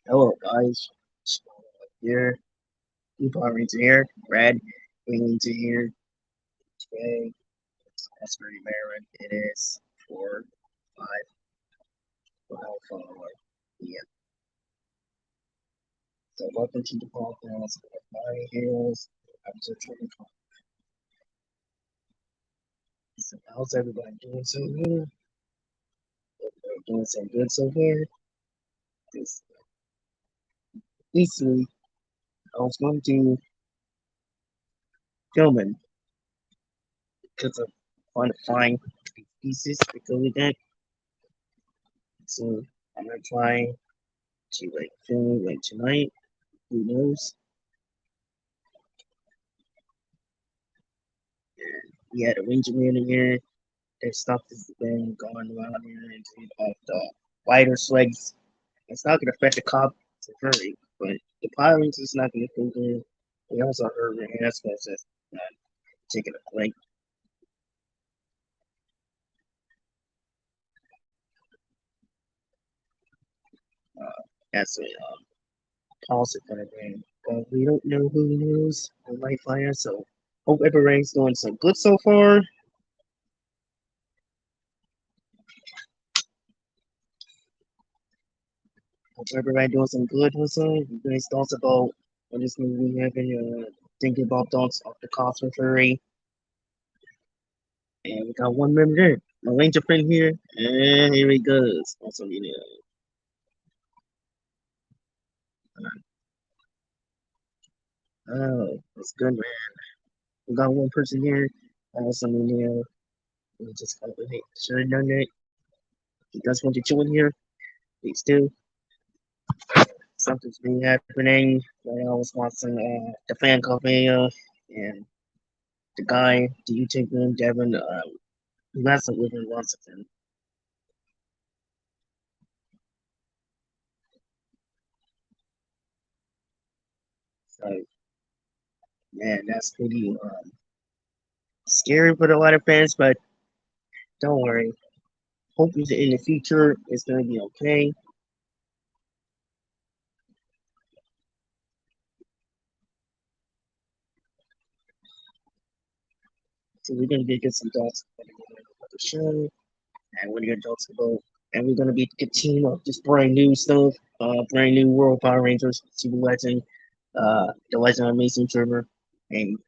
Hello guys, here, Blue Power Ranger here, Red Ranger here. Today, as for Maryland, it is 4, 5, 12, yeah. So welcome to the podcast of my heroes, episode 25. So how's everybody doing so far? Everybody doing so good so far? This, this week, I was going to film it because of trying to find pieces to go with that. So I'm gonna try to film it tonight. Who knows? Yeah, the Ranger Man in here. Their stuff has been going around here into the wider legs. It's not gonna affect the cop to hurry, but the pirates is not gonna go there. They also hurt her, and that's why it's just not taking a break. That's a policy for the game. But we don't know who knows the light fire, so hope everybody's doing so good so far. Hope everybody doing some good also. You guys thoughts about what this movie having thinking about thoughts of the Cosmic Fury. And we got one member there. My Ranger friend here. And here he goes. Also, oh, that's good, man. We got one person here. Also, we just got to make sure done that. He does want to join here. Please do. Something's been happening. I was watching the fan cafe and the guy, the YouTube room, Devin, who has live in Washington. So, man, that's pretty scary for a lot of fans, but don't worry. Hope in the future it's going to be okay. So we're gonna get some thoughts about the show, and we're gonna talk about, and we're gonna be continuing of just brand new stuff, brand new World Power Rangers, Super Legend, the Legend of Mason Trimmer, and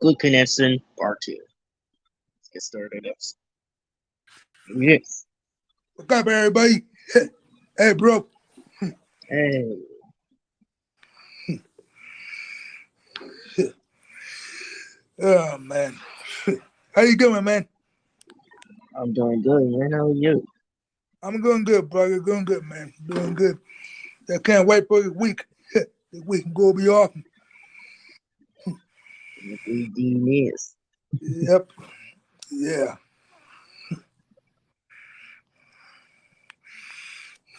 Good Connection Part Two. Let's get started. Up. Yes. What's up, everybody? Hey, bro. Hey, Oh, man. How you doing, man? I'm doing good, man. How are you? I'm doing good, brother. Doing good, man. Doing good. I can't wait for this week. This week can go be awesome. The 3D Miss. Yep. Yeah.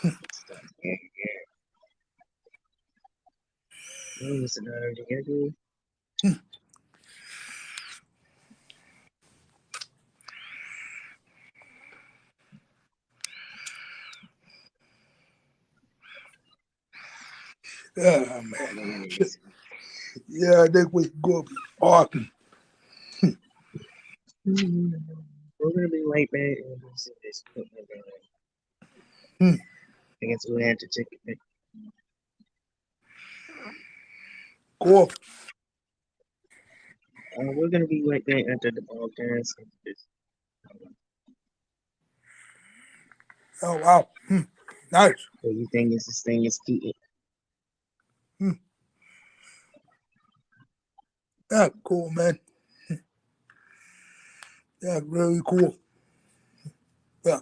Yeah, it's another together. Oh, man. Yeah, this week go be awesome. We're gonna be right back and we'll see this. Hmm. I guess we'll have to check it. Cool. We're gonna be right back after the podcast. Oh, wow. Nice. So you think this thing is key? Hmm. That's cool, man. That's really cool. Yeah.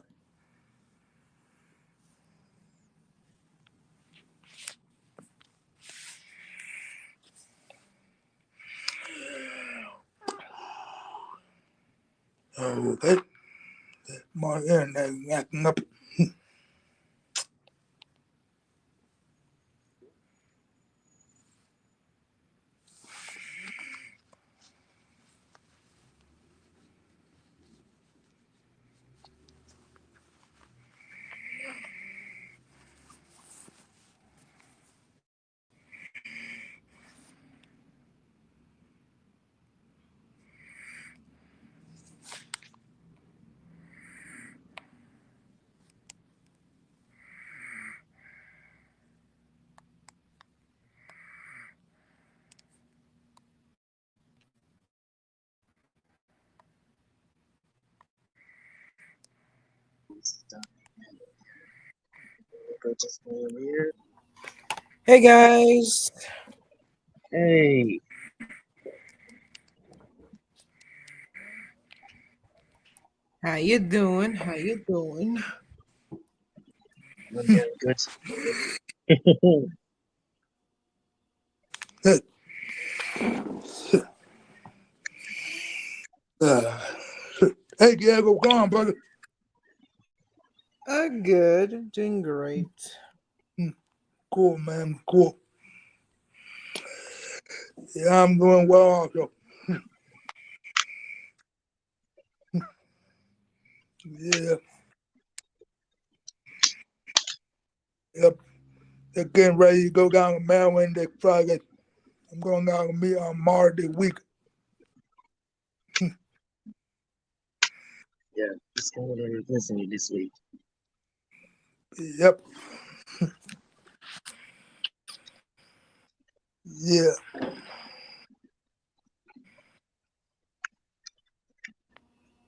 Okay. My internet is acting up. Go just go over here. Hey guys, Hey, how you doing? How you doing? I'm doing good. Uh, hey, Diego, go on, brother. Good, doing great. Cool, man. Cool. Yeah, I'm doing well also. Yeah, yep. They're getting ready to go down to Maryland this Friday. I'm going down to meet on Mars this week. Yeah, just going to visit me this week. Yep. Yeah.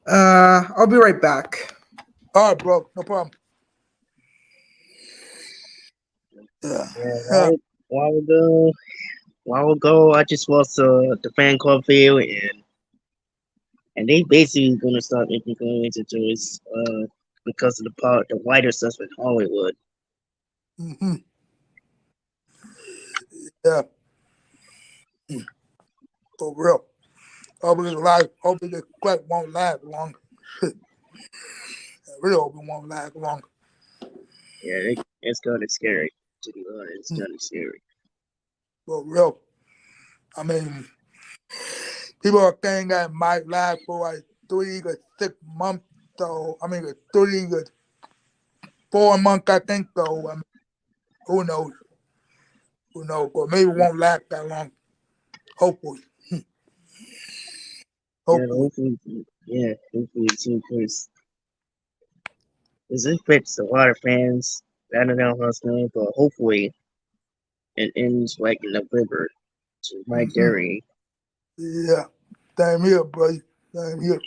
I'll be right back. All right, bro. No problem. Yeah. Yeah, while ago, I just watched the fan club video, and they basically gonna start making going into toys because of the wider stuff in Hollywood. Mm-hmm. Yeah. For real. Hopefully this crap won't last long. I really hope it won't last long. Yeah, it's kind of scary. To be honest, it's kind of scary. For real. I mean, people are saying that it might last for like 3 to 6 months. So, I mean, 3 to 4 months, I think. So, I mean, who knows? Who knows? Or maybe it won't last that long. Hopefully. Yeah, Hopefully. hopefully too, because it affects a lot of fans. I don't know how it's going, but hopefully it ends like in November. So right Mm-hmm. there. Yeah. Same here, buddy. Same here.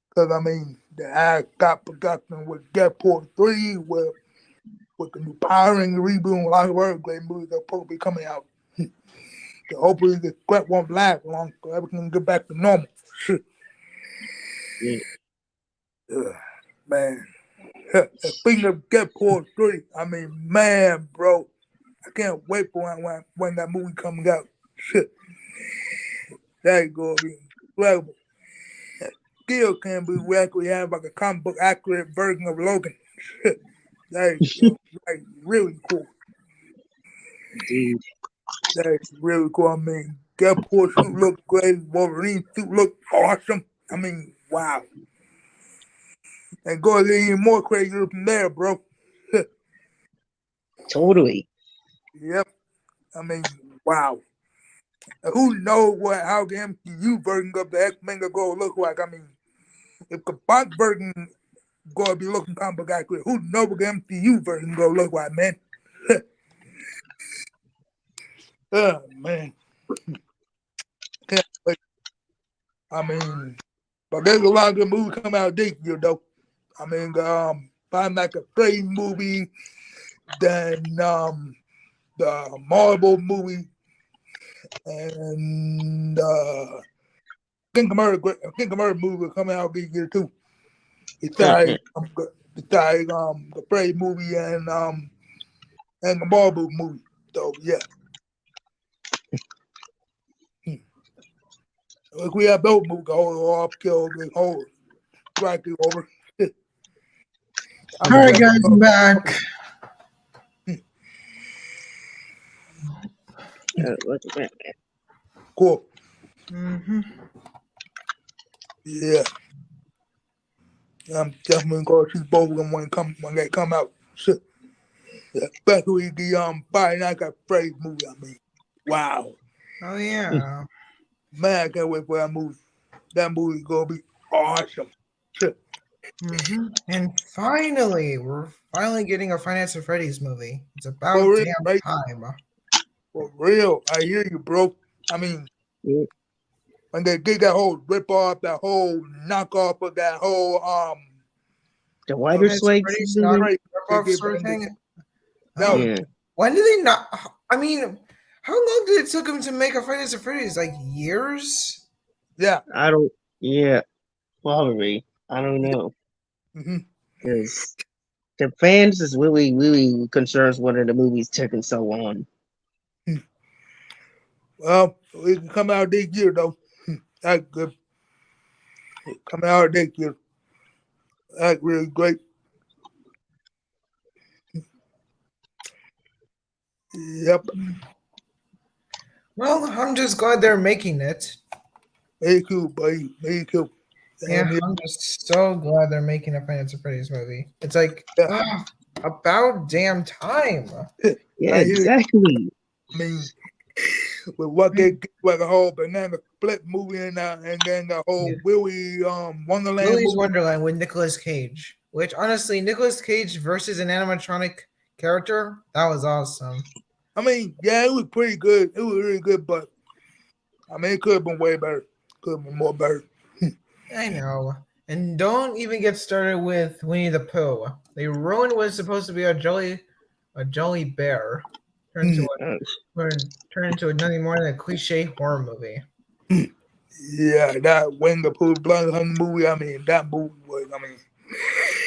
Because, I mean, the got production with Deadpool 3, with the new Power Rangers reboot, and a lot of other great movies that are supposed to be coming out. So hopefully the threat won't last long so everything can get back to normal. Yeah, Ugh, man. Speaking of Deadpool 3, I mean, man, bro, I can't wait for when that movie comes out. Shit, that's going to be incredible. Still can't believe we actually have like a comic book accurate version of Logan. Shit, that is really cool. dude. That's really cool. I mean, Deadpool suit looked great. Wolverine suit looked awesome. I mean, wow. And go even more crazy from there, bro. Totally. Yep. I mean, wow. And who knows how the MCU version of the X-Men are going to look like? I mean, if the Fox version going to be looking kind of accurate, who knows what the MCU version going to look like, man? Oh, man. Can't wait. I mean, but there's a lot of good movies coming out this year, though. I mean, Five Nights at Freddy's movie, then the Marvel movie, and King of Murder movie will come out this year too. Besides, the Freddy movie and the Marvel movie. So yeah, if we have those movies, the whole off kill, the whole strike is over. I'm All right, glad. guys, I'm back. Look at that, man. Cool. Mm-hmm. Yeah, I'm definitely going to see both of them when they come out. Shit. Yeah, especially the Friday Night at Freddy's movie. I mean, wow, Oh yeah. man, I can't wait for that movie. That movie's gonna be awesome. Shit. Mm-hmm. And finally, we're finally getting a Finance at Freddy's movie. It's For about real, damn right? time. For real. I hear you, bro. I mean, Yeah, when they did that whole rip off, that whole knockoff of that whole The Whiter Five Nights at Swipes Freddy's not movie. Right. ripoff They sort of did thing. No. Um, Yeah, when did they not? I mean, how long did it took him to make a Five Nights at Freddy's? Like years? Yeah. I don't. Yeah, probably. I don't know hmm because the fans is really concerned whether the movie's taking so long. Well, it can come out this year though. That's good. Coming out this year. That's really great. Yep. Well, I'm just glad they're making it. Me too, buddy. Me too. Yeah, And I'm just so glad they're making a Five Nights at Freddy's movie. It's like, yeah, about damn time. Yeah, I hear. exactly. I mean, with what they get like a whole banana split movie and then the whole Yeah. Willy Wonderland Willy's movie. Wonderland with Nicolas Cage. Which honestly, Nicolas Cage versus an animatronic character, that was awesome. I mean, yeah, it was pretty good. It was really good, but I mean, it could have been way better. Could have been more better. I know. And don't even get started with Winnie the Pooh. They ruined what was supposed to be a jolly bear. Turned into nothing more than a cliche horror movie. Yeah, that Winnie the Pooh Blood Hunt movie. I mean, that movie was. I mean,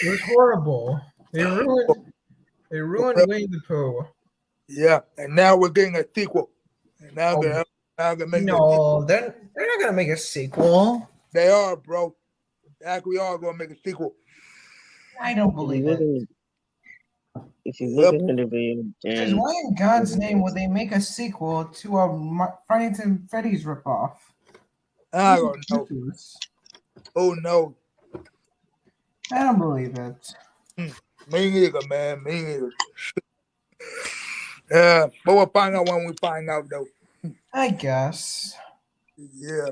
It was horrible. They ruined Winnie the Pooh. yeah, and now we're getting a sequel. And now they're making a sequel. No, they're not gonna make a sequel. They are, bro. They actually are going to make a sequel. I don't If you believe look it. if you look at the video, Because then why in God's name would they make a sequel to a Friday Night at Freddy's ripoff? I don't know. Oh, no. I don't believe it. Me neither, man. Me neither. Yeah, but we'll find out when we find out, though. I guess. Yeah.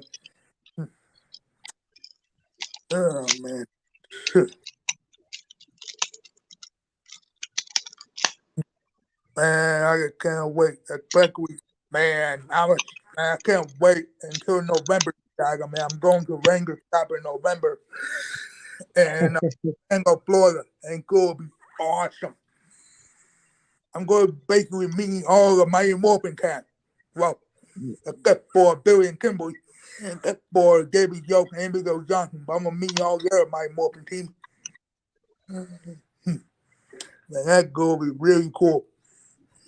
Oh, man. Man, I just can't wait. Especially, man, I can't wait until November. I mean, I'm going to Ranger Stop in November. And I'm going to Florida. And it's going to be awesome. I'm going to basically meet all of my Morphin cast. Well, except for Billy and Kimberly. And except for David Yoke and Indigo Johnson. But I'm going to meet all the other Mighty Morphin team. Man, that's going to be really cool.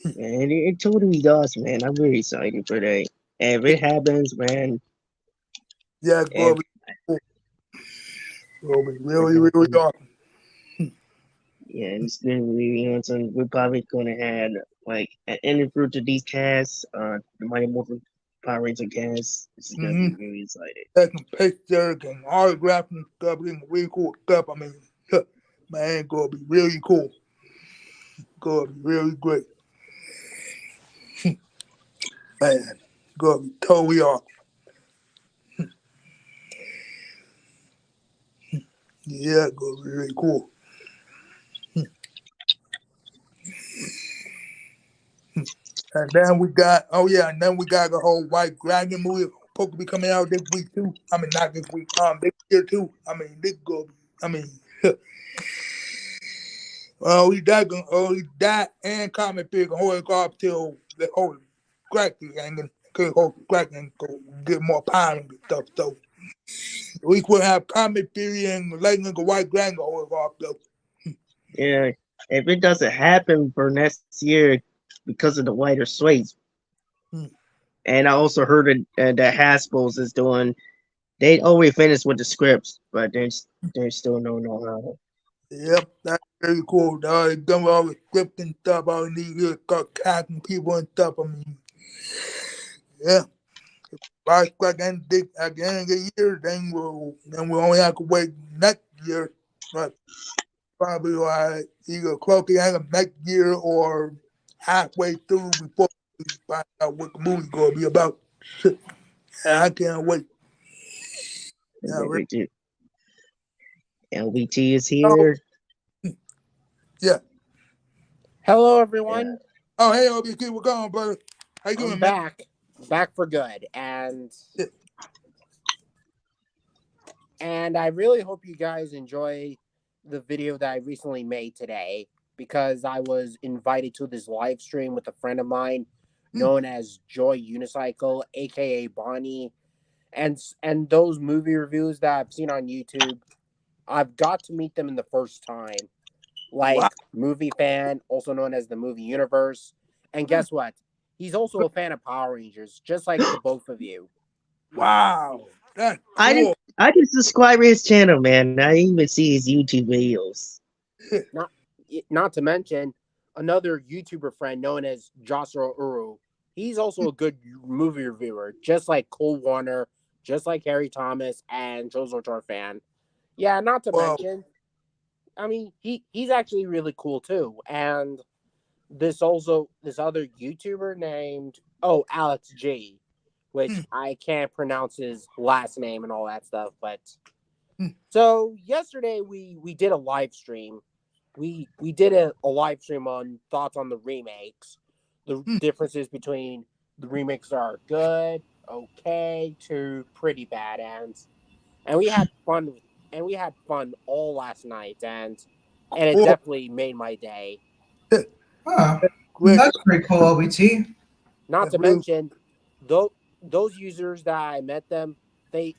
and it totally does, man. I'm really excited for that. And if it happens, man, Yeah, it's going to be cool. It's going to be really awesome. yeah, it's been really awesome. We're probably gonna have like an interview to these casts, the Mighty Morphin Power Ranger cast. It's gonna be really excited. Taking pictures and autographs and stuff, getting really cool stuff. I mean, man, it's going to be really cool. It's going to be really great. Man, it's going to be totally awesome. Yeah, it's going to be really cool. And then we got, the whole White Dragon movie supposed to be coming out this week too. I mean, not this week, this year too. I mean, this go. I mean, that and Comic Pig hold it off till the whole Kraken and the whole Kraken go get more power and stuff. So we could have Comic Pig and Legend of the White Dragon hold it off though. Yeah, if it doesn't happen for next year because of the Whiter Swipes, and I also heard that Hasbro's is doing. They already finished with the scripts, but they still don't know how. Yep, that's very cool. They done with all the script and stuff. All they need to start casting people and stuff. I mean, yeah. By at the end of the year, then we'll only have to wait next year. But probably like either close to the end of next year or halfway through before we find out what the movie's gonna be about. And I can't wait. Yeah, really. LBT is here. Yeah. Hello, everyone. Oh, hey, LBT, what's going on, brother? How you doing, I'm man? back for good, and I really hope you guys enjoy the video that I recently made today because I was invited to this live stream with a friend of mine known as Joy Unicycle, aka Bonnie, and those movie reviews that I've seen on YouTube. I've got to meet them in the first time. Like Wow. Movie Fan, also known as the Movie Universe. And guess what? He's also a fan of Power Rangers, just like the both of you. Wow. That's I cool. just I just subscribe to his channel, man. I didn't even see his YouTube videos. Not to mention another YouTuber friend known as Joshua Uru. He's also a good movie reviewer, just like Cole Warner, just like Harry Thomas and Jozo Torfan. Yeah, not to Wow. mention, I mean, he's actually really cool too. And this other YouTuber named Alex G, which I can't pronounce his last name and all that stuff. But so yesterday we did a live stream. We did a live stream on thoughts on the remakes, the differences between the remakes are good, okay, to pretty bad, and we had fun. And we had fun all last night, and it Cool. definitely made my day. Oh, Great. that's pretty cool, LBT. Not to Really- mention, those users that I met them, they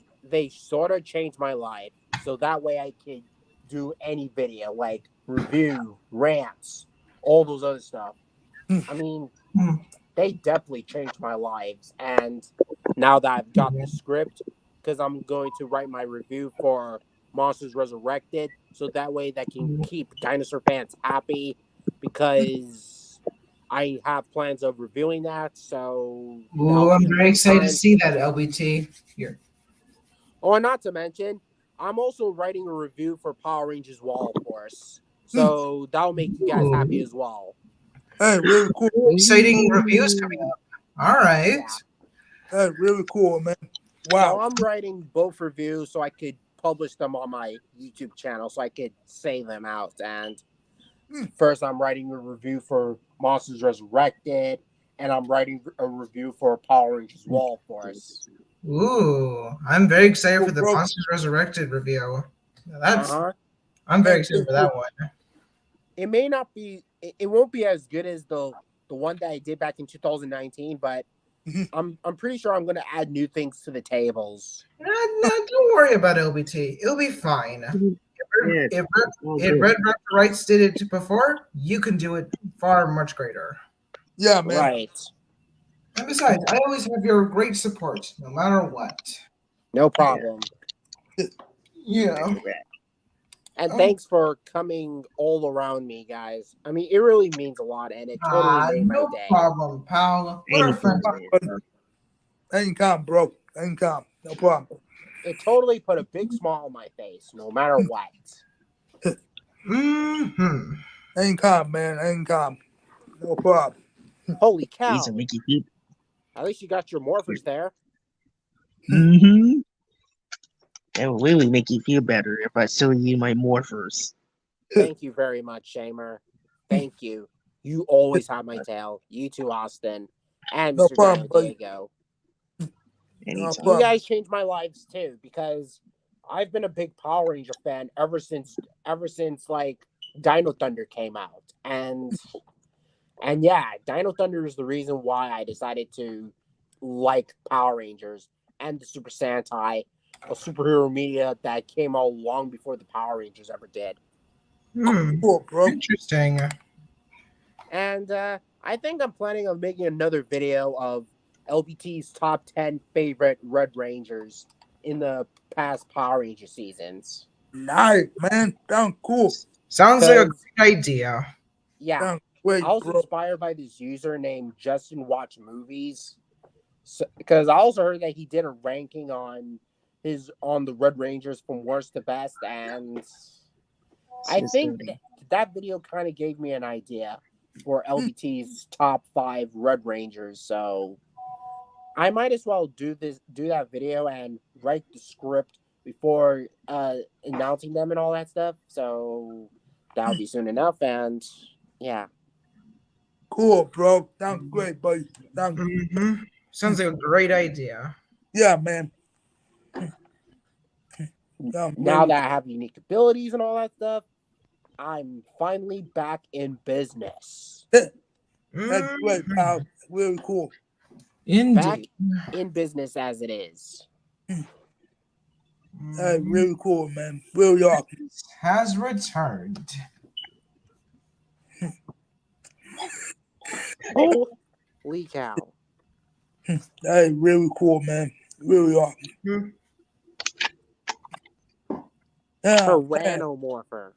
sort of changed my life. So that way I could do any video, like review, rants, all those other stuff. I mean, they definitely changed my lives. And now that I've got the script, because I'm going to write my review for Monsters Resurrected, so that way that can keep dinosaur fans happy, because I have plans of reviewing that. So Ooh, I'm very excited to see that, LBT. Here. Oh, and not to mention, I'm also writing a review for Power Rangers Wall Force, so that'll make you guys happy as well. Hey, really cool. Exciting reviews coming up. All right. Yeah. That's really cool, man. So Wow. I'm writing both reviews so I could publish them on my YouTube channel, so I could say them out. And first, I'm writing a review for Monsters Resurrected, and I'm writing a review for Power Rangers Wall Force. Ooh, I'm very excited for the Bro. Monsters Resurrected review. That's Uh-huh. I'm very excited for that one. It may not be, it won't be as good as the one that I did back in 2019, but I'm pretty sure I'm going to add new things to the tables. No, don't worry about LBT. It'll be fine. If Red Raptor Rights did it before, you can do it far much greater. Yeah, man. Right. And besides, I always have your great support, no matter what. No problem. Yeah. And thanks for coming all around me, guys. I mean, it really means a lot, and it totally made my No day. problem, pal. What our friends. Anytime, bro. Anytime. No problem. It totally put a big smile on my face, no matter what. Mm-hmm. Anytime, man. Anytime. No problem. Holy cow. These are Mickey Feet. At least you got your morphers there. Mm-hmm. That would really make you feel better if I show you my morphers. Thank you very much, Shamer. Thank you. You always have my tail. You too, Austin. And No Mr. problem, buddy. Diego. Anytime. problem. You guys changed my lives too, because I've been a big Power Ranger fan ever since like Dino Thunder came out. And yeah, Dino Thunder is the reason why I decided to like Power Rangers and the Super Sentai, a superhero media that came out long before the Power Rangers ever did. Cool, bro. Interesting. And I think I'm planning on making another video of LBT's top 10 favorite Red Rangers in the past Power Ranger seasons. Nice, man. Sound cool. Sounds like a great idea. Yeah. Sound great, I was bro. inspired by this user named Justin Watch Movies, because I also heard that he did a ranking on the Red Rangers from worst to best, and I think that video kind of gave me an idea for LBT's top 5 Red Rangers. So I might as well do that video and write the script before announcing them and all that stuff. So that'll be soon enough, and yeah. Cool, bro. Sounds great, buddy. Sounds Sounds like a great idea. Yeah, man. Now that I have unique abilities and all that stuff, I'm finally back in business. That's great, Mhm. pal. Really cool. Back Indeed. in business as it is. That's really cool, man. Really awesome. Has returned. Holy cow. That is really cool, man. Really awesome. Hmm. Yeah, man. Tyrannomorpher.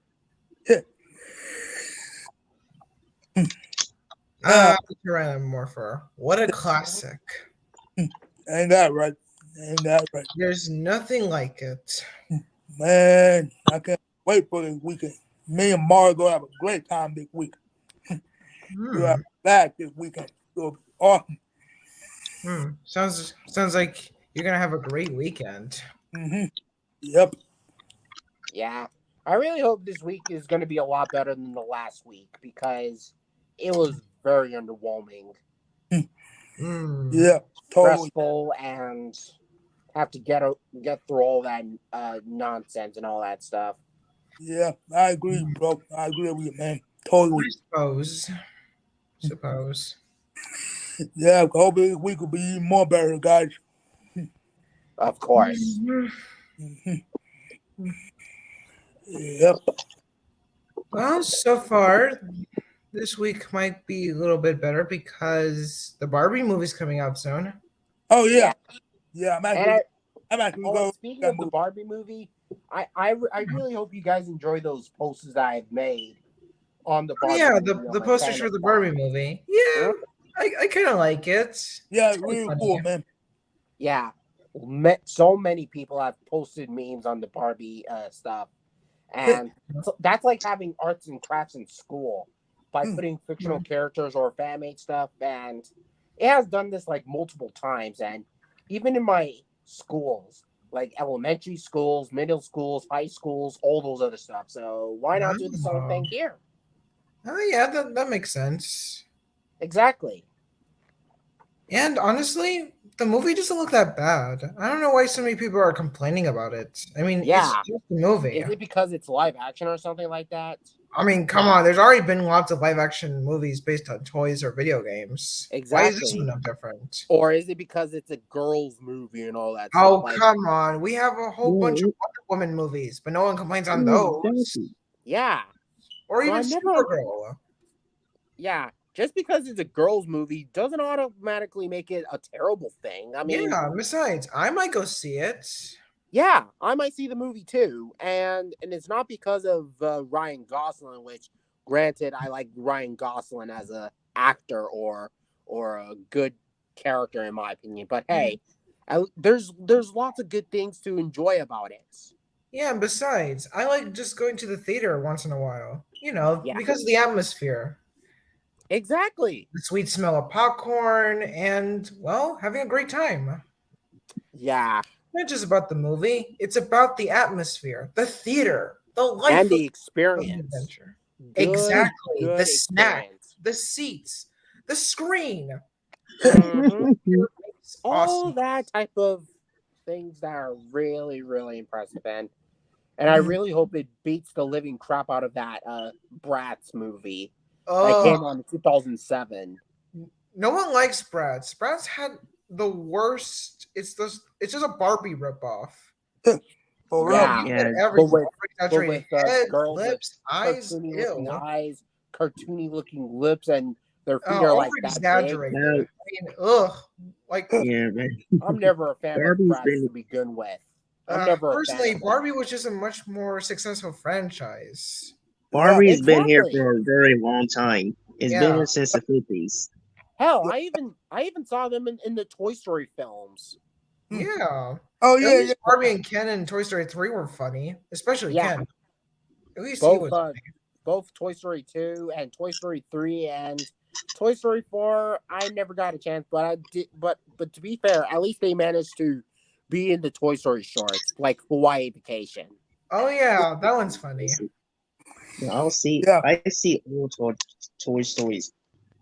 Tyrannomorpher. What a classic. Ain't that right? Ain't that right? There's nothing like it. Man, I can't wait for this weekend. Me and Mario gonna have a great time this week. We'll have back this weekend. It'll be awesome. Sounds like you're gonna have a great weekend. Mm-hmm. Yep. Yeah. I really hope this week is going to be a lot better than the last week because it was very underwhelming. Yeah, totally. Stressful and have to get through all that nonsense and all that stuff. Yeah, I agree, bro. I agree with you, man. Totally. Suppose. Yeah, hopefully this week will be even more better, guys. Of course. Yep. Well, so far, this week might be a little bit better because the Barbie movie's coming out soon. Oh yeah, yeah. I'm And actually going. speaking of the Barbie movie, I really hope you guys enjoy those posters that I've made on the Barbie Yeah, movie. the posters for the Barbie movie. Yeah, I kind of like it. Yeah, It's really funny. cool, man. Yeah. So many people have posted memes on the Barbie stuff. And so that's like having arts and crafts in school by putting fictional characters or fan-made stuff. And it has done this like multiple times. And even in my schools, like elementary schools, middle schools, high schools, all those other stuff. So why not do the same thing here? Oh yeah, that makes sense. Exactly. And honestly, the movie doesn't look that bad. I don't know why so many people are complaining about it. I mean, Yeah. it's just a movie. Is it because it's live action or something like that? I mean, come on. There's already been lots of live action movies based on toys or video games. Why is this Exactly. one no different? Or is it because it's a girls' movie and all that Oh, stuff? Like, come on. We have a whole bunch of Wonder Woman movies, but no one complains on those. yeah. Or So even I never- Supergirl. Yeah. Just because it's a girls' movie doesn't automatically make it a terrible thing. I mean, Yeah, besides, I might go see it. yeah, I might see the movie too, and it's not because of Ryan Gosling, which, granted, I like Ryan Gosling as a actor or a good character in my opinion. But hey, there's lots of good things to enjoy about it. Yeah, and besides, I like just going to the theater once in a while. You know, Yeah. because of the atmosphere, Exactly. the sweet smell of popcorn, and, well, having a great time. Yeah, Not just about the movie, it's about the atmosphere, the theater, the life and of the the experience. adventure. Good, Exactly. good The snack, experience. the seats, the screen. Mhm. It's All awesome. that type of things that are really, really impressive, and I really hope it beats the living crap out of that Bratz movie that came Oh, out in 2007. no one likes Bratz. Bratz had the worst. It's just a Barbie ripoff. For real. Yeah, Yeah. Everything. but Exaggerated with head, girls lips, with eyes. cartoony looking Ew. eyes, cartoony looking lips, and their feet Oh, are like that big. over-exaggerated. No. I mean, ugh. Like, Yeah, man. I'm never a fan of Barbie's Bratz been- to begin with. I'm never a fan personally, of them. Barbie was just a much more successful franchise. Barbie's been here exactly. for a very long time. It's been Yeah. here since the 50s. Hell, I even saw them in the Toy Story films. Yeah. Oh At yeah, least yeah. Barbie and Ken in Toy Story 3 were funny, especially Yeah. Ken. At least he Both was. both Toy Story 2 and Toy Story 3 and Toy Story 4. I never got a chance, but I did. But to be fair, at least they managed to be in the Toy Story shorts, like Hawaii Vacation. Oh yeah, that one's funny. I'll see. Yeah. I see all Toy Story's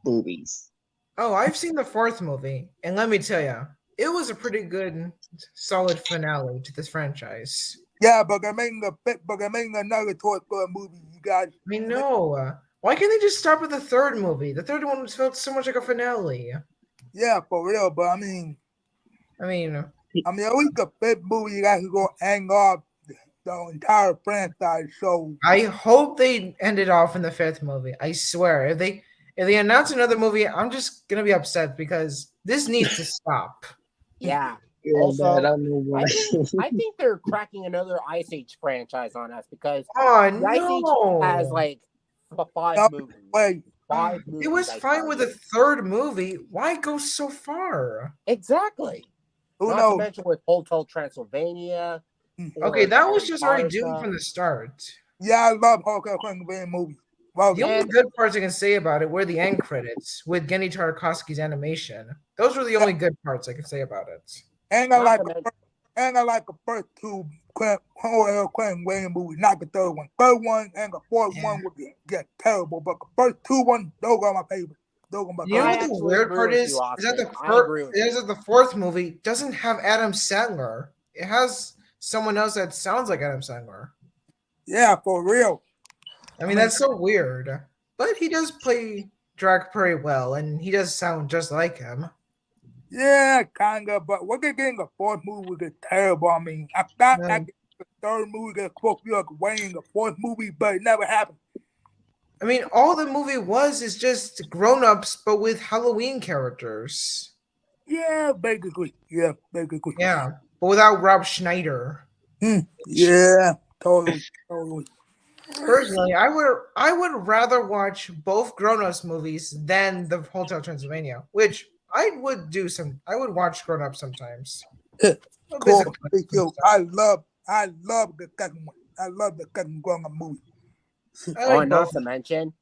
movies. Oh, I've seen the fourth movie, and let me tell you, it was a pretty good, solid finale to this franchise. Yeah, but they're making another Toy Story movie. You guys. I mean, no. Why can't they just start with the third movie? The third one felt so much like a finale. Yeah, for real. But I mean, I mean, at least the fifth movie, you guys can go hang off the entire franchise. So I hope they end it off in the fifth movie. I swear, if they announce another movie, I'm just gonna be upset because this needs to stop. Yeah. Yeah, Also, but I don't know why. I think they're cracking another Ice Age franchise on us because Oh the Ice no! Age has like five no, movies. wait, Five movies. It was I fine with the counted. third movie. Why go so far? Exactly. who Not to knows? mention with Hotel Transylvania. Okay, or that was Harry just already Potter doomed stuff. from the start. Yeah, I love Hotel Transylvania movies. Well, The only And- good parts I can say about it were the end credits with Genny Tartakovsky's animation. Those were the only good parts I can say about it. and I Not like to the mention- first, and I like the first two Hotel Transylvania movies, not the third one. Third one and the fourth Yeah. one would get terrible, but the first two ones, those are my favorite. Those are my You know I what favorite. the actually weird agree part with is? you, Is that the Austin. I agree with is that the fourth movie doesn't have Adam Sandler. It has someone else that sounds like Adam Sandler. Yeah, for real. I mean, that's so weird. But he does play Drake pretty well, and he does sound just like him. Yeah, kinda, but we're getting a fourth movie would get terrible. I mean, I thought Yeah. the third movie get supposed to be like Wayne, the fourth movie, but it never happened. I mean, all the movie was is just grown-ups, but with Halloween characters. Yeah, basically. Yeah, basically. Yeah, but without Rob Schneider. Yeah, totally. Personally, I would rather watch both grown-ups movies than the Hotel Transylvania, which I would do some. I would watch Grown Up sometimes. Cool. Thank you. I love the second one. I love the second grown up movie. I like not both. to mention,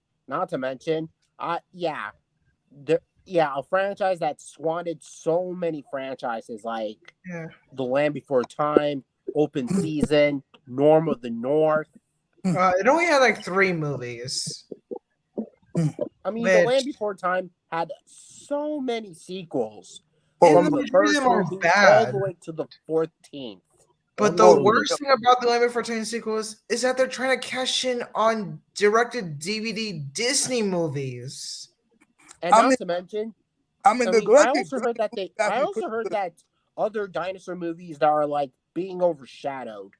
a franchise that squandered so many franchises like Yeah. The Land Before Time, Open Season, Norm of the North. It only had like 3 movies. I mean, Which- The Land Before Time had so many sequels Oh, And from the the majority first of them are movie all bad. the way to the 14th. But the Oh, worst thing about the Land Before Time sequels is that they're trying to cash in on directed DVD Disney movies. And I not mean- to mention, I mean, I the mean, I directed also heard that other dinosaur movies that are like being overshadowed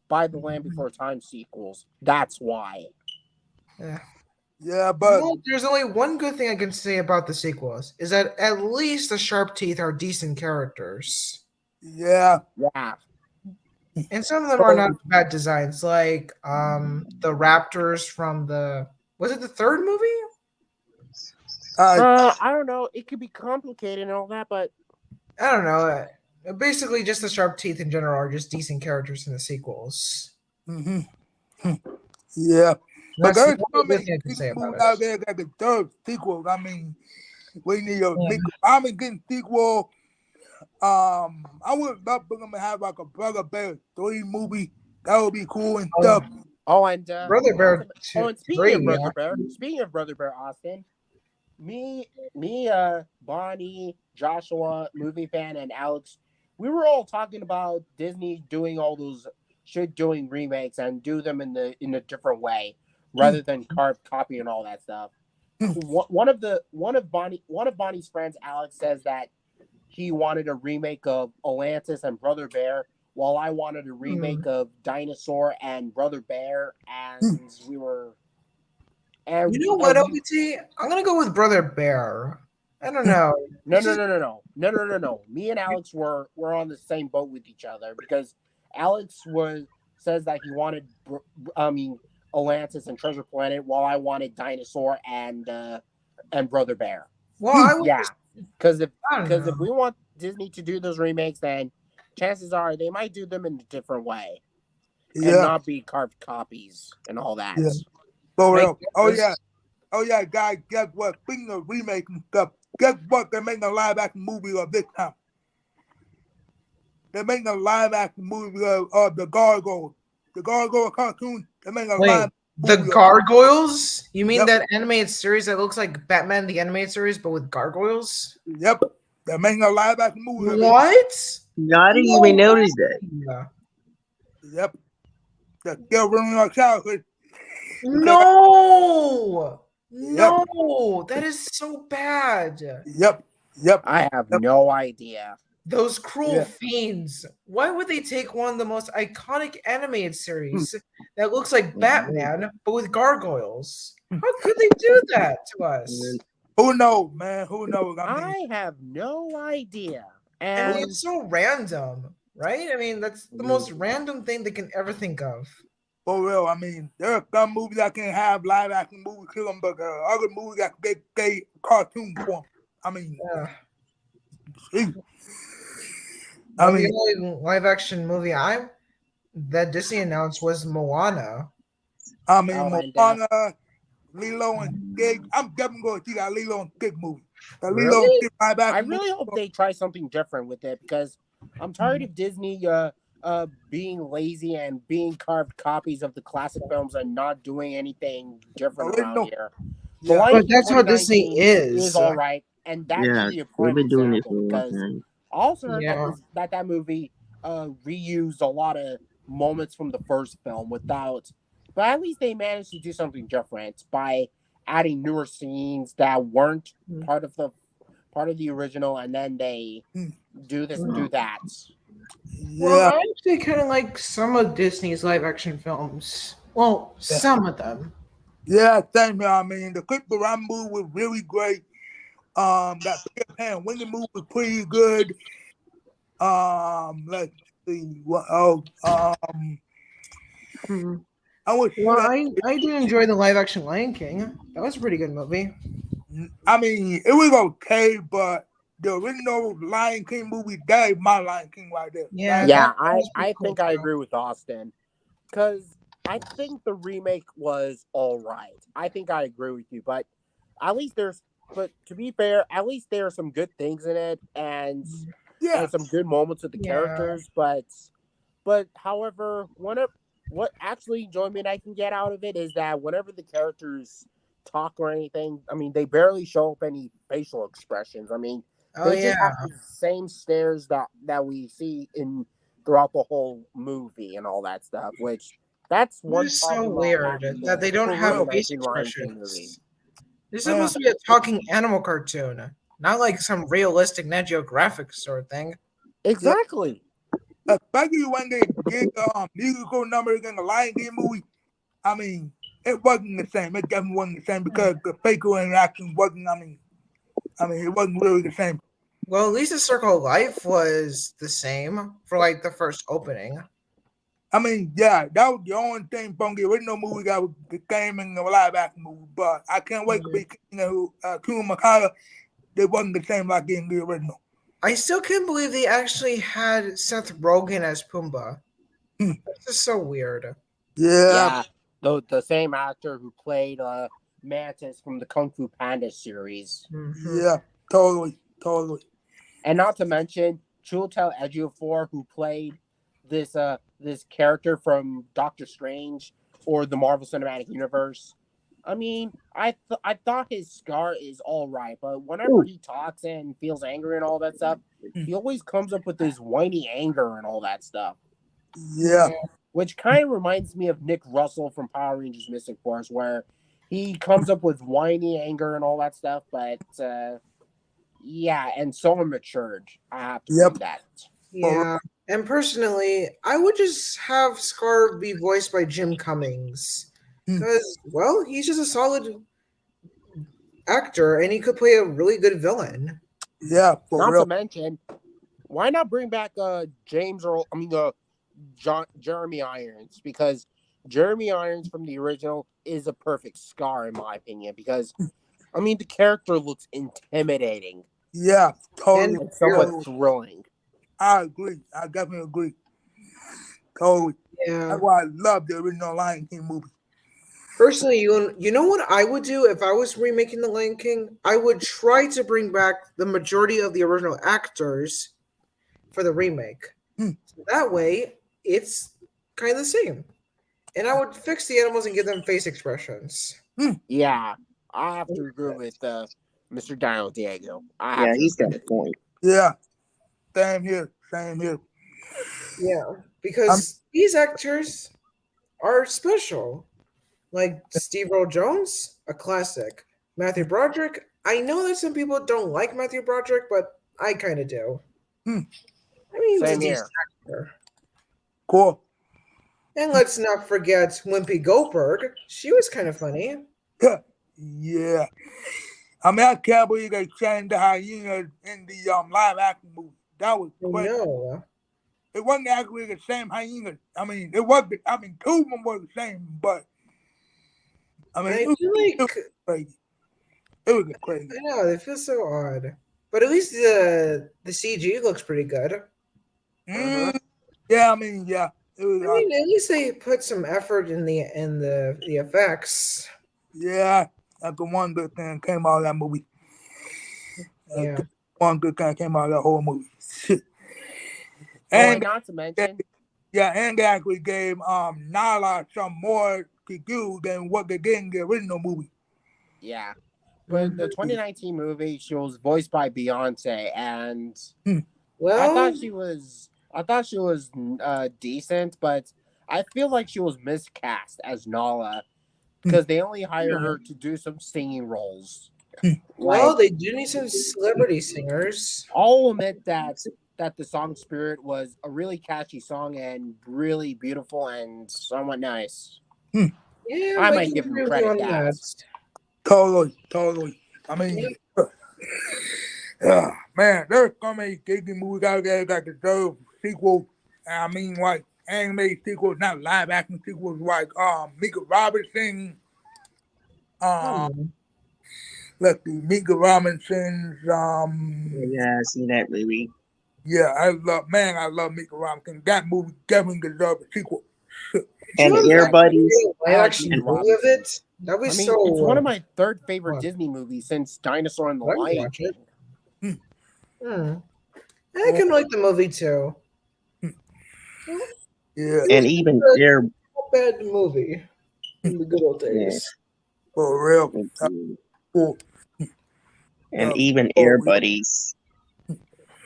by the Land Before Time sequels. That's why. Yeah, but Well, there's only one good thing I can say about the sequels is that at least the Sharp Teeth are decent characters. yeah, Yeah. And some of them are not bad designs, like the Raptors from was it the third movie? I don't know. It could be complicated and all that, but I don't know. Basically, just the Sharp Teeth in general are just decent characters in the sequels. yeah. But That's there's the so only many good thing I can say about movies out it. there that deserve sequels. I mean, we need a Yeah. big. I'm getting sequel. I would love for them to have like a Brother Bear 3 movie. That would be cool and Oh, stuff. Brother Bear and 2, speaking of Brother Bear, Austin, me, Bonnie, Joshua, movie fan, and Alex, we were all talking about Disney doing all those doing remakes and do them in a different way rather than copy and all that stuff. One of Bonnie's friends, Alex, says that he wanted a remake of Atlantis and Brother Bear, while I wanted a remake of Dinosaur and Brother Bear, and we were. And You know what, OPT? I'm gonna go with Brother Bear. I don't know. No. Me and Alex were on the same boat with each other because Alex says that he wanted, Atlantis and Treasure Planet, while I wanted Dinosaur and Brother Bear. Well, I would Yeah, because if I don't know. we want Disney to do those remakes, then chances are they might do them in a different way and Yeah. not be carved copies and all that. Yeah. For real. Like, Oh this- yeah. Oh yeah, guys, guess what? Speaking of remaking stuff, guess what? They're making a live action movie of this time. They're making a live action movie of the Gargoyle. The Gargoyle cartoon. They're making a Wait, live the movie of- Gargoyles? You mean Yep. that animated series that looks like Batman the animated series, but with gargoyles? Yep. They're making a live action movie of it. What? I didn't even notice that. Yeah. Yep. That still ruining our childhood. No, no, that is so bad. Yep. Yep. I have Yep. no idea. Those cruel Yeah. fiends. Why would they take one of the most iconic animated series that looks like Batman, but with gargoyles? How could they do that to us? Who knows, man? Who knows? I mean, I have no idea. And And it's so random, right? I mean, that's the most random thing they can ever think of. for real. I mean, there are some movies that can have live action movies to them, but there are other movies that can get cartoon form. I mean, Yeah. geez. Well, I mean, the only live action movie that Disney announced was Moana. Oh, and, Moana, Lilo and Stitch. I'm definitely going to see that Lilo and Stitch movie. The Lilo and Really? Stitch live I action really movie. hope they try something different with it because I'm tired of Disney being lazy and being carved copies of the classic films and not doing anything different around here. The Yeah. Lion But King that's how Disney 2019 is. all right, and that Yeah, should be a they've prime been doing this example for a long because time. I also heard Yeah. that movie reused a lot of moments from the first film but at least they managed to do something different by adding newer scenes that weren't part of the original, and then they do that. Well, Yeah. I actually kind of like some of Disney's live action films. Well, some of them. Yeah, same here. I mean, the Clipper Run movie was really great. That Peter Pan Winnie movie was pretty good. Let's see what else. I would Well, say, I did enjoy the live action Lion King. That was a pretty good movie. I mean, it was okay, but the original Lion King movie, that is my Lion King right there. Yeah. Yeah, that was pretty I cool think I too. agree with Austin because I think the remake was all right. I think I agree with you, but to be fair, at least there are some good things in it and some good moments with the Yeah. characters. But however, what actually enjoyment I can get out of it is that whenever the characters talk or anything, I mean, they barely show up any facial expressions. I mean, Oh they yeah. just have the same stares that we see throughout the whole movie and all that stuff. Which that's one It's so problem I weird have with that they don't the have face 2019 Lion King movie. expressions. This is supposed to be a talking animal cartoon, not like some realistic Nat Geographic sort of thing. Exactly. Especially when they did musical numbers in the Lion King movie. I mean, it wasn't the same. It definitely wasn't the same because the facial interaction wasn't. I mean, it wasn't really the same. Well, at least the Circle of Life was the same for like the first opening. I mean, yeah, that was the only thing from the original movie that came in the live action movie. But I can't wait to be Kuma Makala. They wasn't the same like in the original. I still can't believe they actually had Seth Rogen as Pumbaa. That's just so weird. Yeah. The same actor who played Mantis from the Kung Fu Panda series. Mhm. Yeah, totally. And not to mention Chiwetel Ejiofor, who played this character from Doctor Strange or the Marvel Cinematic Universe. I mean, I thought his scar is all right, but whenever he talks and feels angry and all that stuff, he always comes up with this whiny anger and all that stuff. Yeah. Which kind of reminds me of Nick Russell from Power Rangers Mystic Force, where he comes up with whiny anger and all that stuff, but and so matured. I have to say that. Yeah. And personally, I would just have Scar be voiced by Jim Cummings. Because, well, he's just a solid actor and he could play a really good villain. Yeah, to mention, why not bring back Jeremy Irons? Because Jeremy Irons from the original is a perfect Scar in my opinion. Because I mean, the character looks intimidating. Yeah, totally. And somewhat thrilling. I agree. I definitely agree. Totally. Yeah. That's why I love the original Lion King movie. Personally, you know what I would do if I was remaking The Lion King? I would try to bring back the majority of the original actors for the remake. So that way, it's kind of the same. And I would fix the animals and give them face expressions. Yeah, I have to agree with Mr. Dino Diego. He's got a point. Yeah, same here. Yeah, because these actors, are special. Like Steve Earl Jones, a classic. Matthew Broderick. I know that some people don't like Matthew Broderick, but I kind of do. Hmm. I mean, he was a Same here. decent actor. Cool. And let's not forget Wimpy Goldberg. She was kind of funny. Yeah. I mean, I can't believe they changed the hyenas in the live action movie. That was I crazy. know. It wasn't actually the same hyenas. I mean, it was. I mean, two of them were the same, but I mean, I it was feel like crazy. It was crazy. I know they feel so odd, but at least the CG looks pretty good. Yeah, I mean, yeah. It was. I mean, at least they put some effort in the effects. Yeah, that's the one good thing came out of that movie. Yeah. One good thing came out of that whole movie. And And not to mention, yeah, and they actually gave Nala some more to do than what they did in the original movie. yeah, but the 2019 movie, she was voiced by Beyonce, and Well, I thought she was decent, but I feel like she was miscast as Nala because they only hired her to do some singing roles. well, Like, they do need some celebrity singers. I'll admit that the song "Spirit" was a really catchy song and really beautiful and somewhat nice. Yeah, I I might can give them agree with credit you on that. Totally. I mean, man, there's so many Disney movies out there that deserve sequels. I mean, like animated sequels, not live action sequels, like Mika Robinson. Let's see, Mika Robinson's. Yeah, I see that movie. Yeah, I love Mika Robinson. That movie definitely deserves a sequel. And Sure, Air that Buddies. live action Mika movie of it. That I was mean, so. it's one of my third favorite fun. Disney movies since Dinosaur and the I would Lion watch it. King. I can like the movie too. Yeah, And even Air. Not bad movie in the good old days. for real. Cool. And even Air Buddies.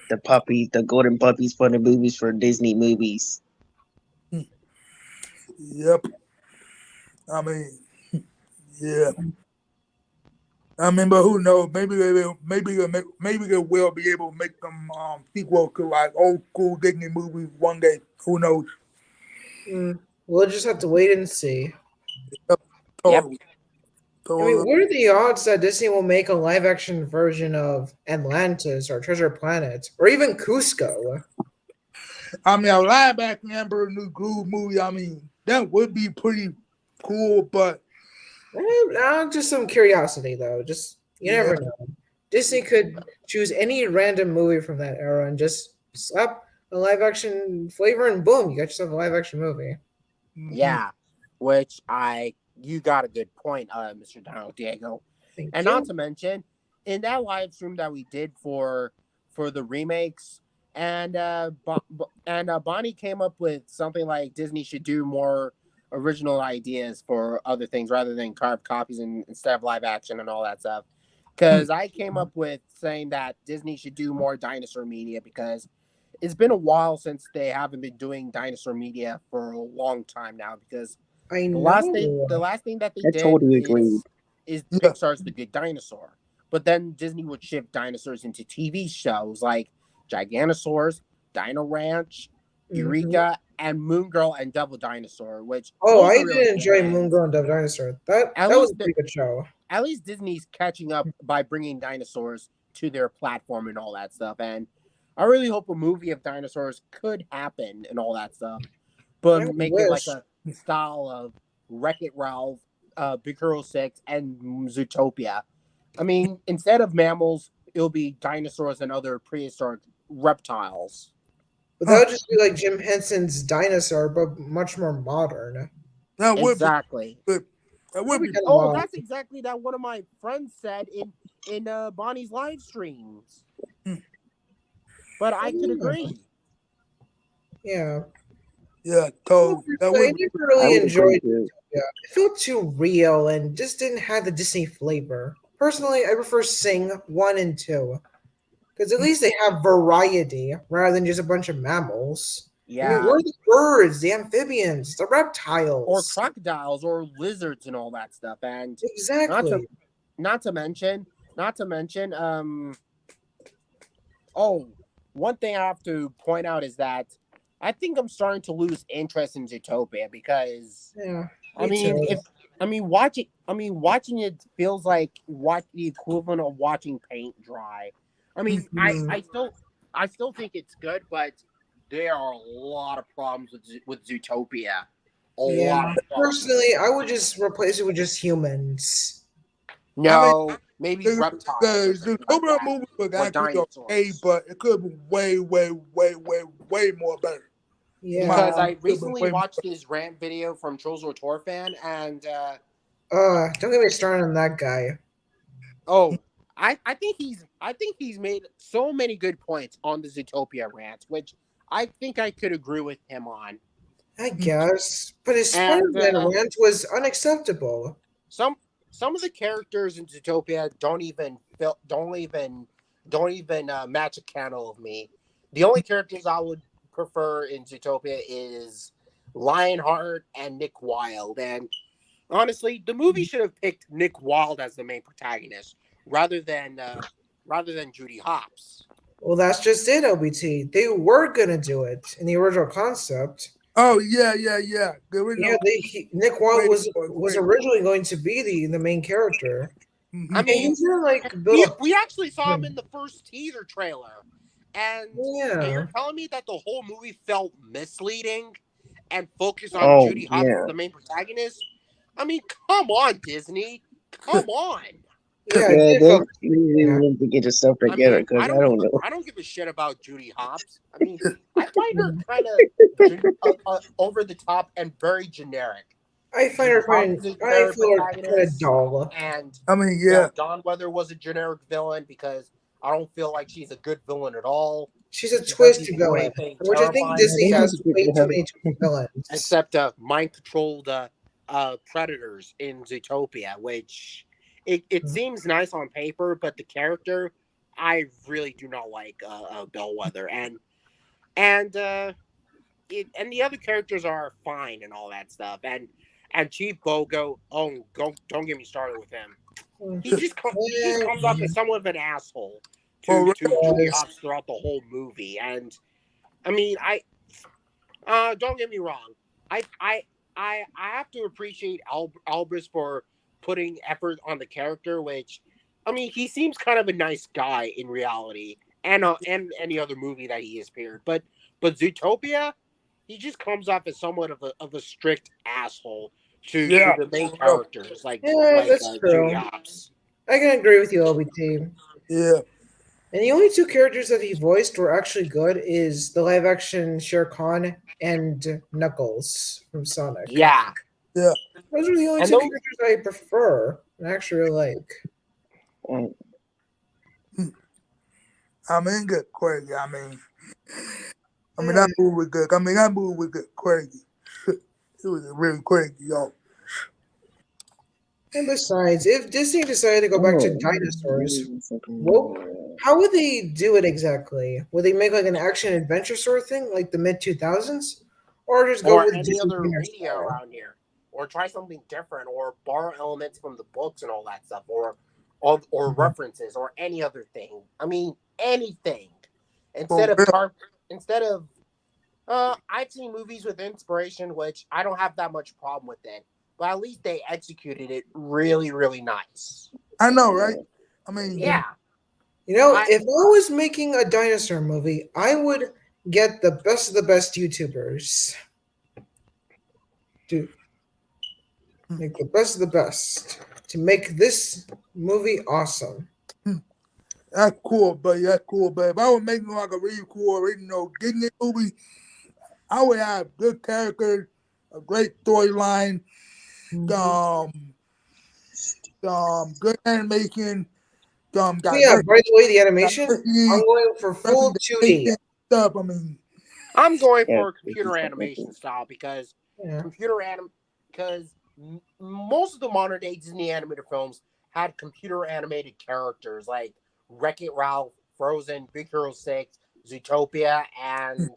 The puppies, the golden puppies for the movies for Disney movies. Yep. I mean, yeah. I mean, but who knows? Maybe they will be able to make some sequel to like old school Disney movies one day. Who knows? We'll just have to wait and see. Totally. I mean, what are the odds that Disney will make a live action version of Atlantis or Treasure Planet or even Cusco? I mean, a live action Emperor New Groove movie, I mean, that would be pretty cool, but Just some curiosity, though. Just you never know. Disney could choose any random movie from that era and just slap a live action flavor, and boom, you got yourself a live action movie. Yeah, which you got a good point, Mr. Donald Diego. Thank And you. not to mention, in that live stream that we did for the remakes, and Bonnie came up with something like Disney should do more original ideas for other things rather than carved copies instead of live action and all that stuff. Because I came up with saying that Disney should do more dinosaur media because it's been a while since they haven't been doing dinosaur media for a long time now. Because I know. the last thing that they I did totally agree. is Pixar's The Good Dinosaur. But then Disney would shift dinosaurs into TV shows like Giganosaurs, Dino Ranch, Eureka, and Moon Girl and Devil Dinosaur, which I those are did really enjoy good. Moon Girl and Devil Dinosaur. That At was least a pretty good show. At least Disney's catching up by bringing dinosaurs to their platform and all that stuff. And I really hope a movie of dinosaurs could happen and all that stuff. But I make it like wish. a style of Wreck-It Ralph, Big Hero 6, and Zootopia. I mean, instead of mammals, it'll be dinosaurs and other prehistoric reptiles. But that would just be like Jim Henson's Dinosaur, but much more modern. that would Exactly. be that would be Kinda Oh, wild. that's exactly that one of my friends said in Bonnie's live streams. But I could agree. Yeah. totally. That I would never be, really enjoyed it. it. It felt too real and just didn't have the Disney flavor. Personally, I prefer Sing 1 and 2. Because at least they have variety rather than just a bunch of mammals. I mean, Yeah. we're the birds, the amphibians, the Or reptiles. crocodiles or lizards and all that stuff. And not to Exactly. not to mention, oh, one thing I have to point out is that I think I'm starting to lose interest in Zootopia because Yeah. I Me mean, too. if watching it feels like the equivalent of watching paint dry. I mean, Mhm. I still think it's good, but there are a lot of problems with Zootopia. A Yeah. lot of problems. Personally, I would just replace it with just humans. I mean, No, maybe the reptiles or something like Zootopia that, movie was or actually okay, dinosaurs. but it could have been way more better. Because Yeah. I recently watched this rant video from Trolls or Tor fan, and Don't get me started on that guy. oh, I think he's made so many good points on the Zootopia rant, which I think I could agree with him on. I guess. But his And Spider-Man rant was unacceptable. some some of the characters in Zootopia don't even match a candle of me. The only characters I would prefer in Zootopia is Lionheart and Nick Wilde. And honestly, the movie should have picked Nick Wilde as the main protagonist rather than Judy Hopps. Well, that's just it, LBT. They were gonna do it in the original concept. Oh yeah. The Yeah, original Nick Wilde was way. originally going to be the main character. Mm-hmm. I And mean, he's gonna like build up. we actually saw him in the first teaser trailer, and Yeah. you're telling me that the whole movie felt misleading and focused on Oh, Judy Hopps yeah. as the main protagonist? I mean, come on, Disney, come on. Yeah, Yeah, it did they feel- really yeah. need to get yourself I together mean, because I don't know. I don't give a shit about Judy Hopps. I mean, I find her kind of over the top and very generic. I find her Judy Hopps is a I generic feel her kind of protagonist, dull. and I mean, you yeah. know, Dawn Weather was a generic villain because I don't feel like she's a good villain at all. She's a She doesn't twisty do villain, anything which I think terrifying Disney Yeah, has these people way too have- many villains. except mind controlled predators in Zootopia, which it seems nice on paper, but the character I really do not like Bellwether, and the other characters are fine and all that stuff, and Chief Bogo. Oh, don't get me started with him. He just comes off as somewhat of an asshole to Judy Hopps throughout the whole movie, and I mean don't get me wrong. I have to appreciate Albus for putting effort on the character, which I mean he seems kind of a nice guy in reality, and any other movie that he has appeared. But Zootopia, he just comes off as somewhat of a strict asshole to the main characters, like That's true. Judy Hopps. I can agree with you, LBT. Yeah. And the only two characters that he voiced were actually good is the live action Shere Khan and Knuckles from Sonic. Yeah. Those are the only And two those- characters I prefer and actually like. Mm. I mean, get crazy. I mean, that movie was good. That movie was good, crazy. It was really crazy, y'all. And besides, if Disney decided to go back to dinosaurs, how would they do it exactly? Would they make like an action adventure sort of thing, like the mid 2000s, or just go or with any Disney other Junior media style? around here, or try something different, or borrow elements from the books and all that stuff, or references, or any other thing. I mean, anything. Instead of I've seen movies with inspiration, which I don't have that much problem with it, but at least they executed it really, really nice. I know, right? I mean, Yeah. You know, if I was making a dinosaur movie, I would get the best of the best YouTubers. Dude, make the best of the best to make this movie awesome. That's cool, buddy. That's cool, but if I was making like a really cool original Disney movie, I would have good characters, a great storyline, good animation, Yeah, by the way, the animation, I'm going for full 2D. stuff. I mean, I'm going for computer animation style because Yeah. most of the modern day Disney animated films had computer animated characters like Wreck-It Ralph, Frozen, Big Hero 6, Zootopia, and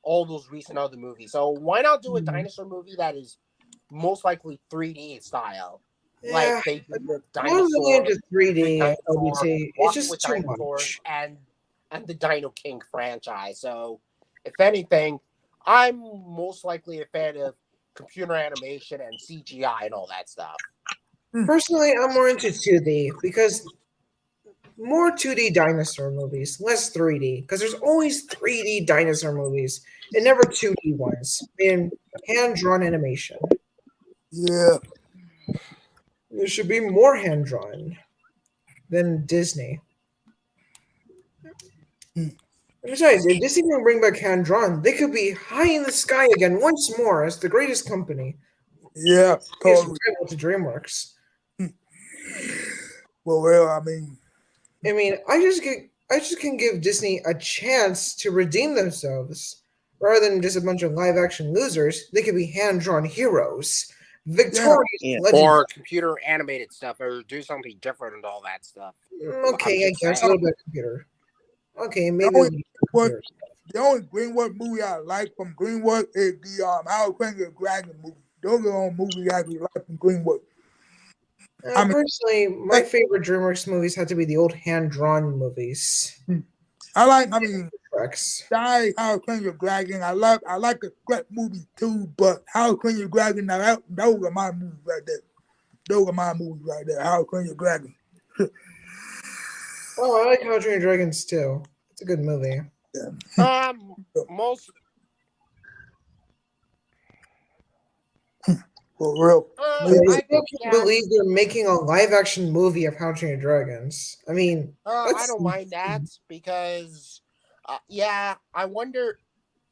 all those recent other movies. So why not do a Hmm. dinosaur movie that is most likely 3D style, Yeah, like they did with I'm not really Dinosaur, into 3D Dinosaur, LBT. It's Walking just with too Dinosaurs, much. and the Dino King franchise. So if anything, I'm most likely a fan of computer animation and CGI and all that stuff. Personally, I'm more into 2D because more 2D dinosaur movies, less 3D. Because there's always 3D dinosaur movies and never 2D ones. In hand drawn animation, Yeah. there should be more hand drawn than Disney. Hmm. Besides, if Disney can bring back hand drawn, they could be high in the sky again once more as the greatest company. Yeah. It's Totally. rival to DreamWorks. Well, I mean, I mean, I just can give Disney a chance to redeem themselves. Rather than just a bunch of live action losers, they could be hand drawn heroes. Victorious Yeah. legends. Or computer animated stuff, or do something different and all that stuff. Okay, I'm I just guess a saying. little bit of computer. Okay, maybe only- it'll be what- computer. the only DreamWorks movie I like from DreamWorks is the How to Train Your Dragon movie. Those are the only movies I actually like from DreamWorks. I mean, Personally, my favorite DreamWorks movies had to be the old hand drawn movies. I mean, Rex. How to Train Your Dragon. I like the Shrek movie too, but How to Train Your Dragon, now those are my movies right there. Those are my movies right there. How to Train Your Dragon. Oh, I like How to Train Your Dragons too. It's a good movie. Most For real. I Yeah. still can't believe they're making a live action movie of How to Train Your Dragons. I mean, I don't mind that because, I wonder.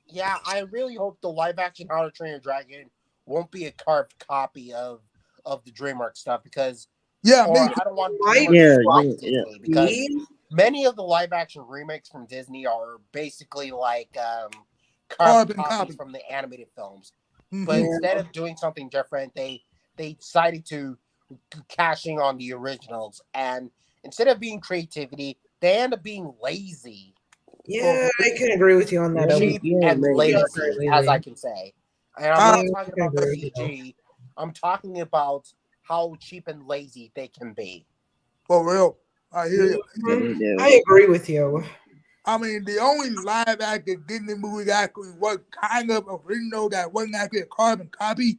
Yeah, I really hope the live action How to Train Your Dragon won't be a carved copy of the DreamWorks stuff because, Yeah, or me I don't want Might DreamWorks Yeah, to buy yeah, Disney because many of the live action remakes from Disney are basically like carved Carbon copies copy. from the animated films. Mhm. But Yeah. instead of doing something different, they decided to cashing on the originals, and instead of being creativity, they end up being lazy, yeah, I can agree with you on that. Yeah, cheap, yeah, and maybe. lazy, Very as I lazy. can say. And I'm not Yeah, talking I can about the agree with you. CG. I'm talking about how cheap and lazy they can be. For real. I hear you. Mhm. Yeah. I agree with you. I mean, the only live action Disney movie that actually was kind of original that wasn't actually a carbon copy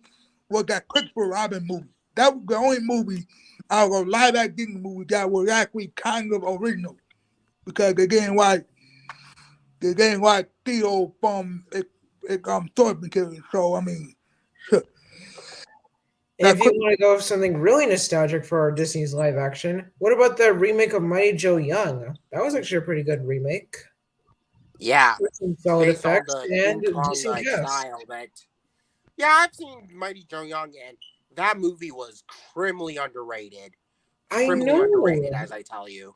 was that Christopher Robin movie. That was the only movie out of a live action Disney movie that was actually kind of original. Because they're getting like Theo from Thorpe Material. So I mean, Now, If you want to go with something really nostalgic for our Disney's live action, what about the remake of Mighty Joe Young? That was actually a pretty good remake Yeah, with some solid based on effects the and King Kong decent cast. style. But yeah, I've seen Mighty Joe Young, and that movie was criminally underrated. I Criminally know. underrated, as I tell you.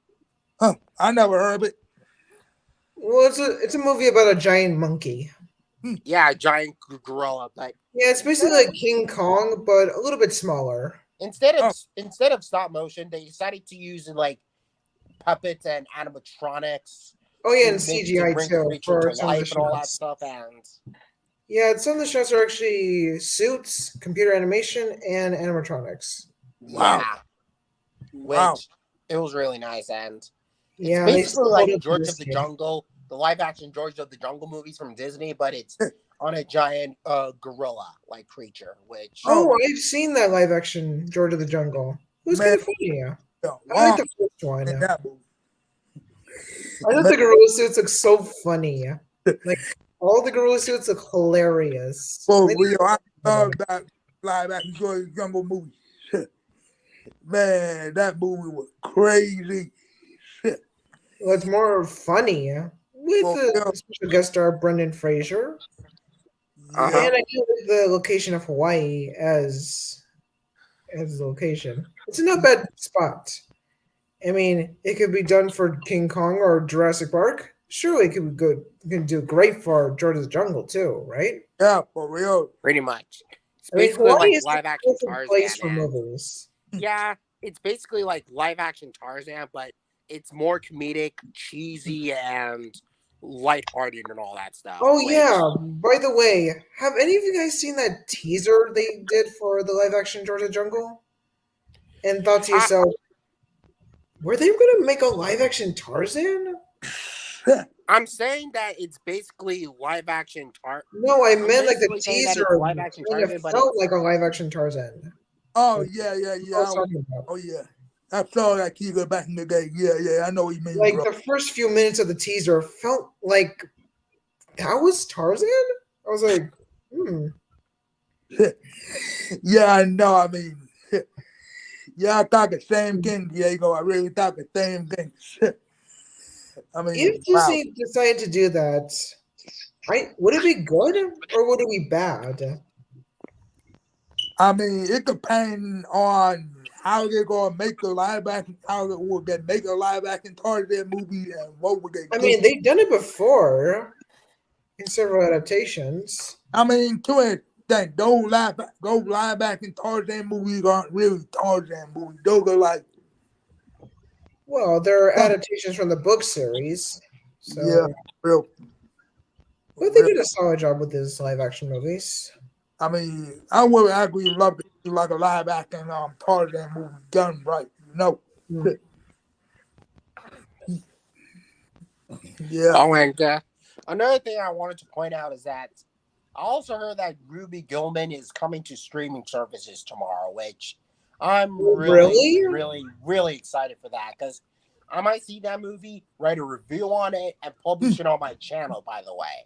I never heard of it. Well, it's a movie about a giant monkey. Yeah, a giant gorilla, but Yeah, it's basically like King Kong, but a little bit smaller. instead of stop motion, they decided to use like puppets and animatronics. Oh yeah, and to make- CGI to bring the too creature for to some of the life and all that shots. stuff. And Yeah, some of the shots are actually suits, computer animation, and animatronics. Wow. yeah, which Wow. it was really nice. And it's Yeah, they basically still hold like up to George this of the day. Jungle, the live action George of the Jungle movies from Disney, but it's on a giant gorilla like creature. Which Oh, I've seen that live action George of the Jungle. It was kind Man. of funny. Yeah. Yeah, I like the first one. in that movie. I thought the gorilla suits look so funny. Like all the gorilla suits look hilarious. For They- real, I love that live action George of the Jungle movie. Man, that movie was crazy. Well, it's more funny with Well, the yeah. special guest star Brendan Fraser, Uh-huh. and I do like the location of Hawaii as the location. It's a not bad spot. I mean, it could be done for King Kong or Jurassic Park. Surely it could be good. It can do great for George of the Jungle too, right? Yeah, for real. pretty much, it's I mean, basically Hawaii like is live the action perfect place for Tarzan. And, movies. yeah, it's basically like live action Tarzan, but it's more comedic, cheesy, and lighthearted and all that stuff. Oh which- yeah. By the way, have any of you guys seen that teaser they did for the live action Georgia Jungle? And thought to yourself, were they going to make a live action Tarzan? I'm saying that it's basically live action No, I meant like the basically saying that teaser. it's live action Kind Tarzan, of but felt it's- like a live action Tarzan. Oh yeah, yeah, I yeah. was talking about. Oh yeah. I saw that teaser back in the day. Yeah, yeah. I know what you mean, Like bro. the first few minutes of the teaser felt like that was Tarzan. I was like, Yeah, I know. I mean, yeah, I thought the same thing, Diego. I really thought the same thing. I mean, if wow. Disney decided to do that, would it be good or would it be bad? I mean, it depends on how they're gonna make the live action, how they will get make a live action Tarzan movie, and what would they? I do. mean, they've done it before in several adaptations. I mean, to an extent, those live action Tarzan movies aren't really Tarzan movies. Those are like, Well, they're adaptations from the book series. So, yeah, real. but they did a solid job with these live action movies. I mean, I would actually love to see like a live action Tarzan movie done right, you know. Mm. Yeah. Oh, and another thing I wanted to point out is that I also heard that Ruby Gilman is coming to streaming services tomorrow, which I'm really excited for that because I might see that movie, write a review on it, and publish it on my channel. By the way.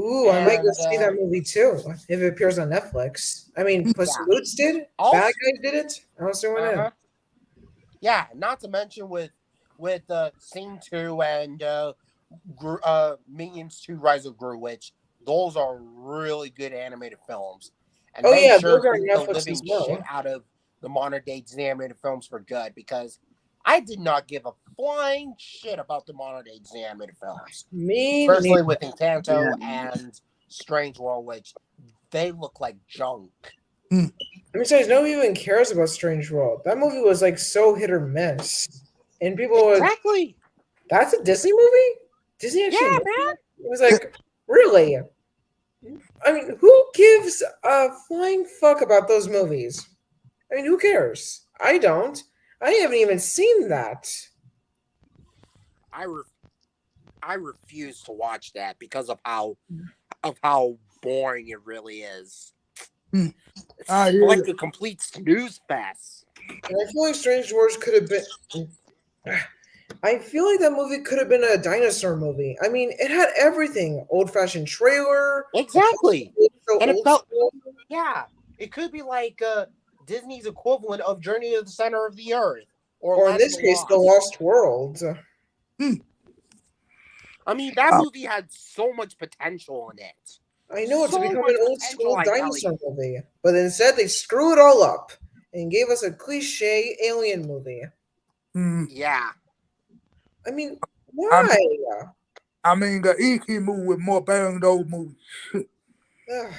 Ooh, I might go And, see that movie too if it appears on Netflix. I mean, Puss in Boots did. Also- Bad Guys did it. I don't see one in. Yeah, not to mention with Sing 2 and Minions 2 Rise of Gru, which those are really good animated films. And Oh, they yeah, sure those are beat Netflix the living as well. shit out of the modern day Disney animated films for good because I did not give a flying shit about the modern day Disney animated films. Me Especially neither. with Encanto and Strange World, which they look like junk. Besides, nobody even cares about Strange World. That movie was like so hit or miss, and people were, Exactly. "That's a Disney movie? Disney actually?" Yeah, made man. that?" It was like, really? I mean, who gives a flying fuck about those movies? I mean, who cares? I don't. I haven't even seen that. I refuse to watch that because of how boring it really is. It's I hear like you. a complete snooze fest. And I feel like Strange Wars could have been. I feel like that movie could have been a dinosaur movie. I mean, it had everything: old-fashioned trailer. Exactly. So And it old felt- school. Yeah, it could be like Disney's equivalent of Journey to the Center of the Earth, Or in Land this of case, Lost. The Lost World. I mean, that movie had so much potential in it. I know it's So become much an old school potential, I tell dinosaur you. movie, but instead they screw it all up and gave us a cliche alien movie. Mm, Yeah. I mean, why? I mean, the E.T. movie was more better than those movies. Ugh.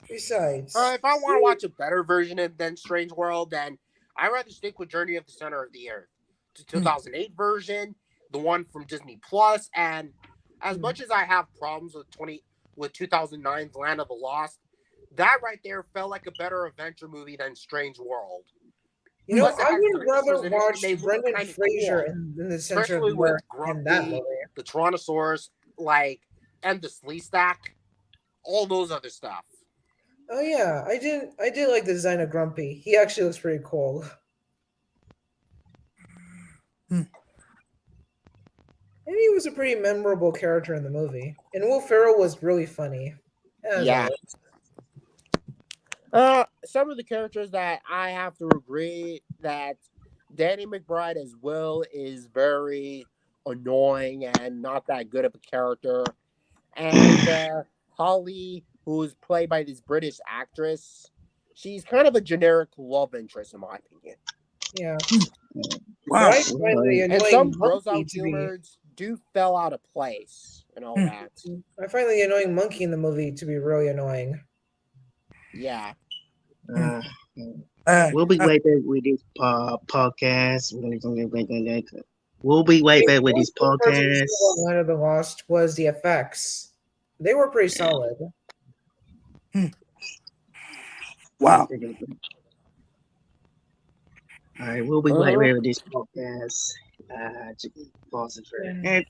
Besides, If I want to watch a better version than Strange World, then I'd rather stick with Journey of the Center of the Earth. The 2008 version, the one from Disney Plus, and as much as I have problems with 2009's Land of the Lost, that right there felt like a better adventure movie than Strange World. you know, Plus, it I has would dinosaurs rather in it, watch they look Brendan kinda Fraser cool. in the center Especially of with the earth in that Grumpy, movie. the Tyrannosaurus, and the Sleestack, all those other stuff. Oh yeah, I did like the design of Grumpy. He actually looks pretty cool. Hmm. And he was a pretty memorable character in the movie. And Will Ferrell was really funny. As Yeah. always. Some of the characters that I have to agree that Danny McBride as Will is very annoying and not that good of a character. And Holly, who is played by this British actress, she's kind of a generic love interest in my opinion. Yeah. Wow. I find the And annoying some gross monkey out to be. humors do fell out of place and all that. I find the annoying monkey in the movie to be really annoying. Yeah. We'll be right back with this podcast. We're gonna get back on that. We'll be right back with The these only person who podcasts. still got Land of the Lost was the effects. They were pretty solid. Wow. All right, we'll be right back with these podcasts. Pause it for And- and